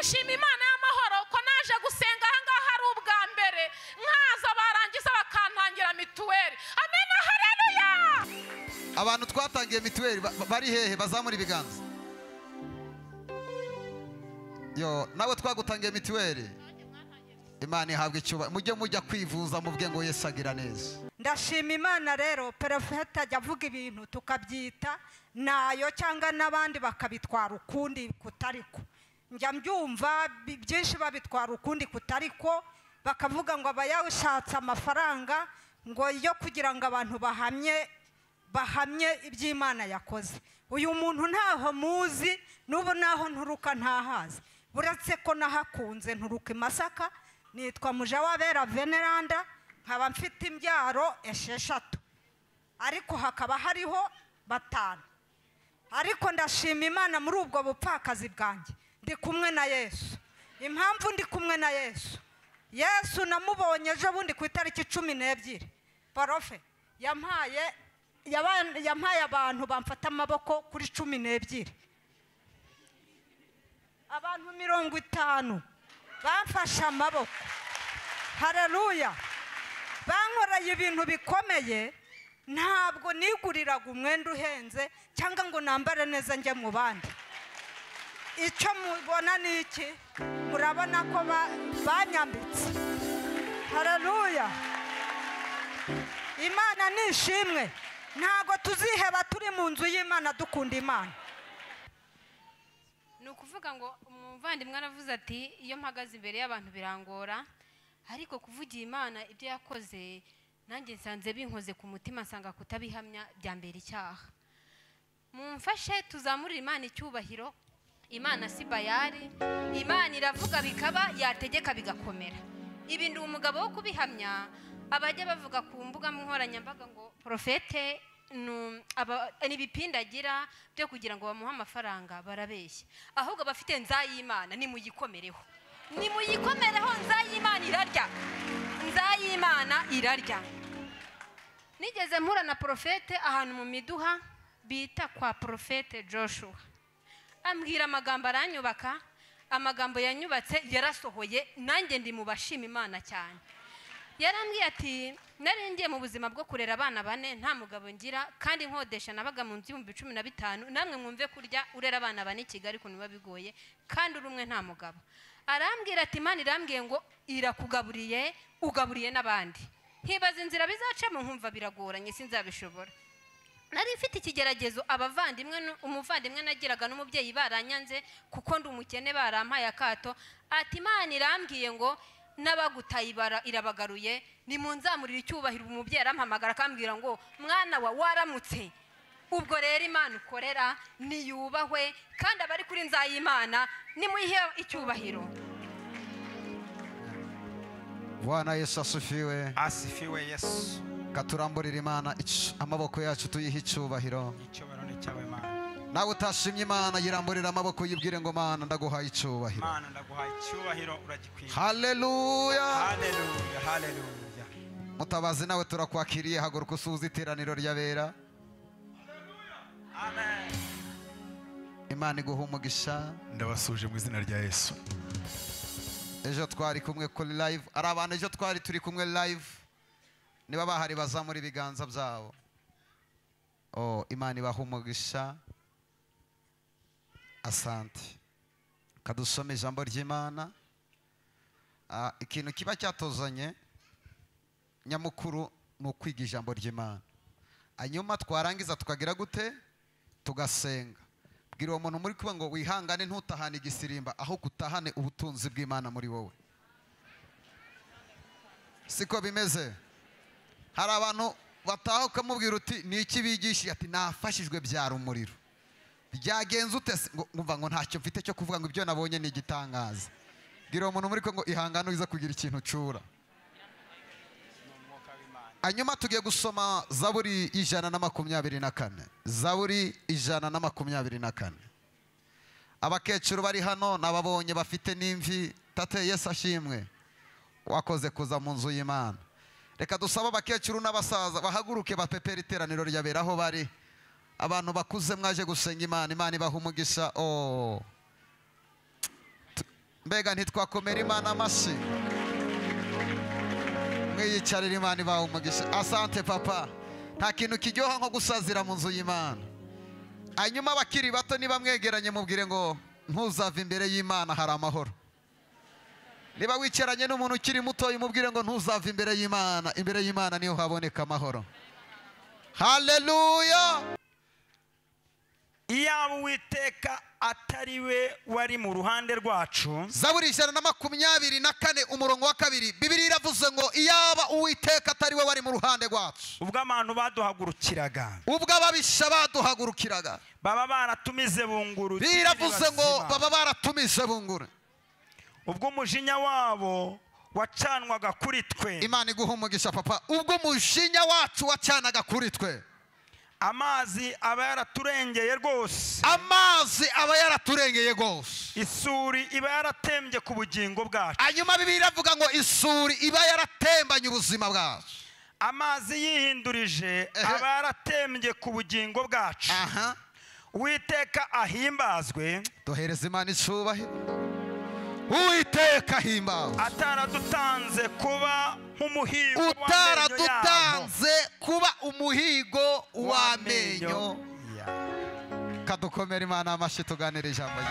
gushima Imana y'amahoro ko naje gusenga ahangaha ari ubwa mbere nkaza barangiza bakantangira mituweli. Amen, haleluya. Abantu twatangiye mituweli bari hehe? Bazamura ibiganza. Yo, nawe twagutangiye mituweli. Imana ihabwe icyubahiro. Mujye mujya kwivuza mubwe ngo Yesu agira neza. Ndashima Imana rero Perefeta ajya avuga ibintu tukabyita nayo cyangwa n'abandi bakabitwara ukundi kutariko. Njya mbyumva byinshi babitwara ukundi kutariko, bakavuga ngo abayashatse amafaranga ngo yo kugira ngo abantu bahamye iby'Imana yakoze. Uyu muntu ntaho muzi, n'ubu naho nturuka ntahazi, buretse ko nahakunze nturuka i Masaka. Nitwa Mujawabera Veneranda, nkaba mfite imbyaro 6, ariko hakaba hariho 5. Ariko ndashima Imana muri ubwo bupfakazi bwanjye ndi kumwe na Yesu. Impamvu ndi kumwe na Yesu, Yesu namubonye ejo bundi ku itariki 12. Profe yampaye abantu bamfata amaboko kuri 12. Abantu 50 bamfasha amaboko. Haleluya. Bankoreye ibintu bikomeye. Ntabwo niguriraga umwenda uhenze cyangwa ngo nambare neza njye mu bandi. Icyo mubona ni iki? Murabona ko banyambitse. Haleluya. Imana nishimwe. Ntabwo tuziheba turi mu nzu y'Imana dukunda Imana. Nukuvuga ngo umuvandimwe aravuze ati iyo mpagaze imbere y'abantu birangora, ariko kuvugira Imana ibyo yakoze nanjye nsanze binkoze ku mutima, nsanga kutabihamya byambera icyaha. Mumfashe tuzamurira Imana icyubahiro. Imana si bayari, Imana iravuga bikaba, yategeka bigakomera. Ibi ndi umugabo wo kubihamya. Abajya bavuga ku mbuga nkoranyambaga ngo Profete n'ibipindagira byo kugira ngo bamuhe amafaranga, barabeshya. Ahubwo bafite nzayimana, nimuyikomereho nzayimana irarya. Nzayimana irarya. Nigeze mpura na Profete ahantu mu Miduha bita kwa Profete Joshua, ambwira amagambo aranyubaka. Amagambo yanyubatse yarasohoye, nanjye ndi mu bashima Imana cyane. Yarambwiye ati nari ngiye mu buzima bwo kurera abana 4 nta mugabo ngira, kandi nkodesha nabaga mu nzu 15,000. Namwe mwumve kurya urera abana 4 i Kigali kuntu babigoye, kandi uri umwe nta mugabo. Arambwira ati Imana irambwiye ngo irakugaburiye, ugaburiye n'abandi. Nkibaza inzira bizacamo nkumva biragoranye, sinzabishobora. Nari mfite ikigeragezo, umuvandimwe nagiraga n'umubyeyi baranyanze kuko ndi umukene, barampaye akato. Ati Imana irambwiye ngo n'abagutaye irabagaruye, nimunzamurira icyubahiro. Umubyeyi arampamagara akambwira ngo mwana wa waramutse. Ubwo rero Imana ukorera niyubahwe, kandi abari kuri nzayimana nimuyihe icyubahiro. Bwana Yesu asifiwe. Asifiwe Yesu. Katuramburira Imana amaboko yacu tuyihe icyubahiro. Icyubahiro ni cyawe Mana. Nawe utashimye Imana yiramburira amaboko yibwire ngo Mana ndaguhaye icyubahiro. Mana ndaguhaye icyubahiro, uragikwiye. Haleluya. Haleluya. Haleluya. Mutabazi nawe turakwakiriye, haguruka usuhuze iteraniro ry'abera. Amen. Imana iguha umugisha. Ndabasuje mu izina rya Yesu. Ejo twari kumwe kuri live. Ari abantu ejo twari turi kumwe live. Niba bahari bazamura ibiganza byabo. Imana ibaha umugisha. Asante. Kadusome ijambo ry'Imana. Ikintu kiba cyatozanye nyamukuru ni ukwiga ijambo ry'Imana. Hanyuma twarangiza tukagira gute? Tugasenga. Bwira uwo muntu muri kuba ngo wihangane ntutahane igisirimba, aho gutahane ubutunzi bw'Imana muri wowe. Siko bimeze. Hari abantu bataha ukamubwira uti ni iki bigisha? Ati nafashijwe byara umuriro. Byagenze ute? Ngumva ngo ntacyo mfite cyo kuvuga ngo ibyo nabonye ni igitangaza. Bwira uwo muntu muri ko ngo ihangane uza kugira ikintu cura. Hanyuma tugiye gusoma Zaburi 124. Zaburi 124. Abakecuru bari hano nababonye bafite n'imvi. Tate Yesu ashimwe. Wakoze kuza mu nzu y'Imana. Reka dusaba abakecuru n'abasaza bahaguruke bapepera iteraniro ry'abera aho bari. Abantu bakuze mwaje gusenga Imana, Imana ibaha umugisha. mbega ntitwakomera Imana amashyi mwiyicarira Imana ibaha umugisha. Asante papa, nta kintu kiryoha nko gusazira mu nzu y'Imana. Hanyuma abakiri bato niba mwegeranye mubwire ngo ntuzave imbere y'Imana hari amahoro. Niba wicaranye n'umuntu ukiri muto umubwire ngo ntuzave imbere y'Imana, imbere y'Imana niho haboneka amahoro. Haleluya. iyaba Uwiteka atari we wari mu ruhande rwacu. Zaburi 124 umurongo wa 2 Bibiliya iravuze ngo iyaba Uwiteka atari we wari mu ruhande rwacu. Ubwo abantu baduhagurukiraga, ubwo ababisha baduhagurukiraga, baba baratumize bunguru. biravuze ngo baba baratumize bunguru. Ubwo umujinya wabo wacanwaga kuri twe. Imana iguha umugisha papa. Ubwo umujinya wacu wacanaga kuri twe, amazi aba yaraturengeye rwose. amazi aba yaraturengeye rwose. Isuri iba yaratembye ku bugingo bwacu. Hanyuma Bibiliya iravuga ngo isuri iba yaratembanye ubuzima bwacu. Amazi yihindurije aba yaratembye ku bugingo bwacu. Uwiteka ahimbazwe. Duhereze Imana icyubahiro. Uwiteka ahimbazwe. Ataradutanze kuba nk'umuhigo, utaradutanze kuba umuhigo w'amenyo. Kadukomera Imana amashyi tuganire ijambo rye.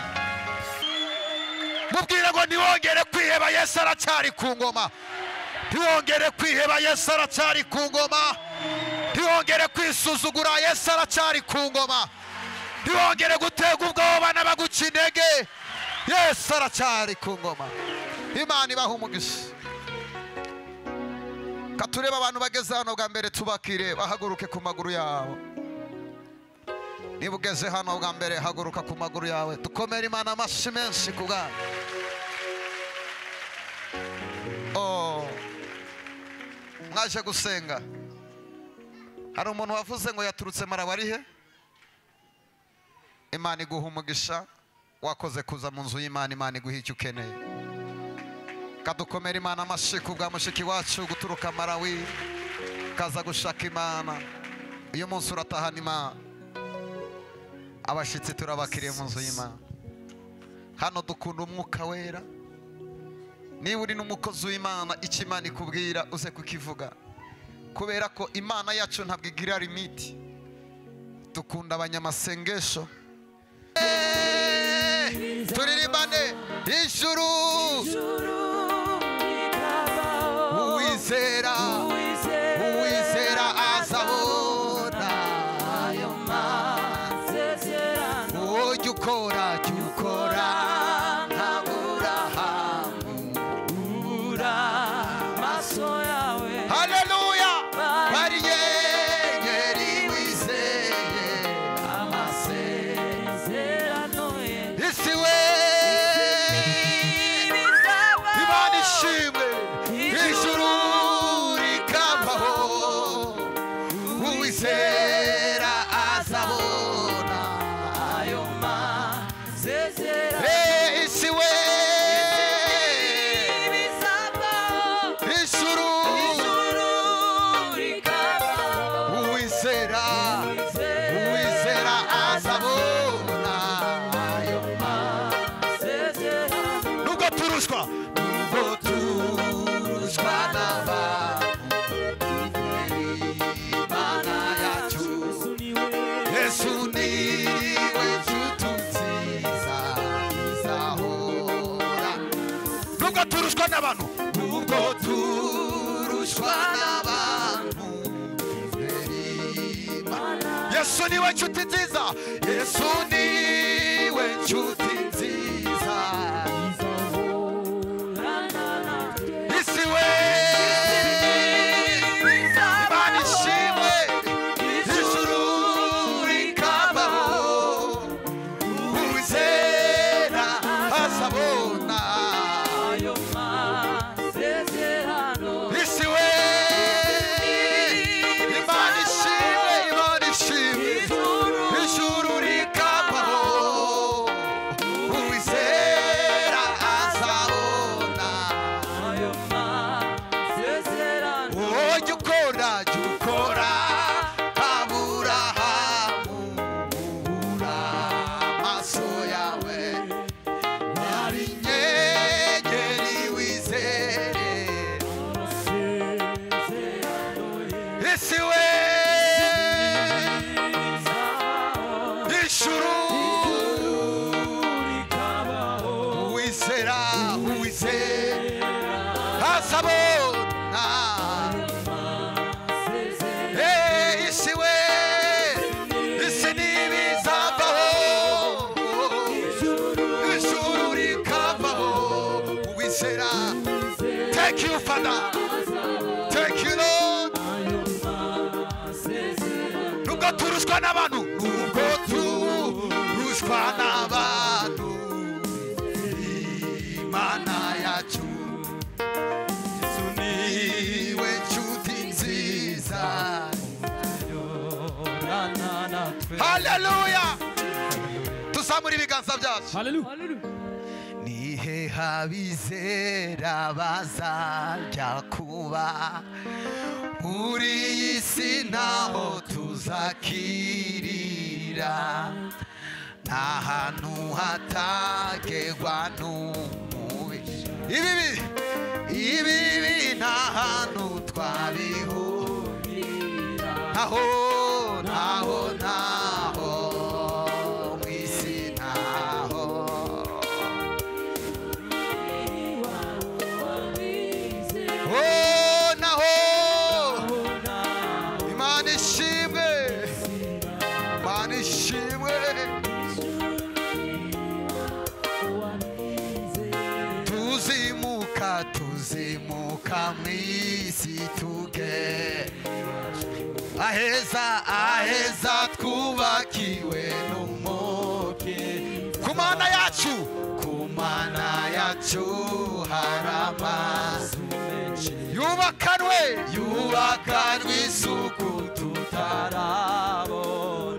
Mubwire ngo ntiwongere kwiheba, Yesu aracyari ku ngoma. Ntiwongere kwiheba, Yesu aracyari ku ngoma. Ntiwongere kwisuzugura, Yesu aracyari ku ngoma. Ntiwongere gutega ubwoba n'abaguca intege, Yesu aracyari ku ngoma. Imana ibaha umugisha. Katureba abantu bageze hano bwa mbere tubakire bahaguruke ku maguru yabo. Niba ugeze hano bwa mbere haguruka ku maguru yawe. Dukomere Imana amashyi menshi ku bwawe. Mwaje gusenga. Hari umuntu wavuze ngo yaturutse Marawarihe. Imana iguha umugisha, wakoze kuza mu nzu y'Imana. Imana iguha icyo ukeneye. Kadukomera Imana amashyi ku bwa mushiki wacu guturuka Marawi kaza gushaka Imana. Uyu munsi uratahana Imana. Abashitsi turabakiriye mu nzu y'Imana. Hano dukunda umwuka wera. Niba uri n'umukozi w'Imana, icyo Imana ikubwira uze kukivuga, kubera ko Imana yacu ntabwo igira limiti. Dukunda abanyamasengesho. Turirimbane ijuru uwizera azabona ayo masezerano. Ujya ukora nk'Aburahamu, ubura amaso yawe. Haleluya. Bari yegeri wizeye amasezerano ye. Isi we Imana ishimwe. Ijuru rikabaho, uwizera azabona ayo masezerano. Isi we ijuru rikabaho, uwizera azabona ayo masezerano. Nubwo turushwa Imana yacu, Yesu niwe nshuti nziza izahora. Nubwo turushwa n'abantu, Yesu niwe nshuti nziza, Yesu niwe nshuti nziza. Isi we Imana ishimwe. Ijuru rikabaho, uwizera azabona ayo masezerano. Isi we Imana ishimwe. Ijuru rikabaho, uwizera azabona isi we isi ntibizavaho ijuru rikavaho uwizera thank you Father thank you Lord nubwo turushwa n'abantu Imana yacu Yesu niwe nshuti nziza haleluya tuzamura ibiganza byacu nihe habizera bazajya kuba muri iyi si naho tuzakirira nta hantu hatagerwa n'umubi ibibi nta hantu twabihurira ntaho mu isi ntaho naho Imana ishimwe Imana ishimwe tuzimuka mwisi tuge aheza twubakiwe n'umuki ku mana yacu hari amazu yubakanwe isuku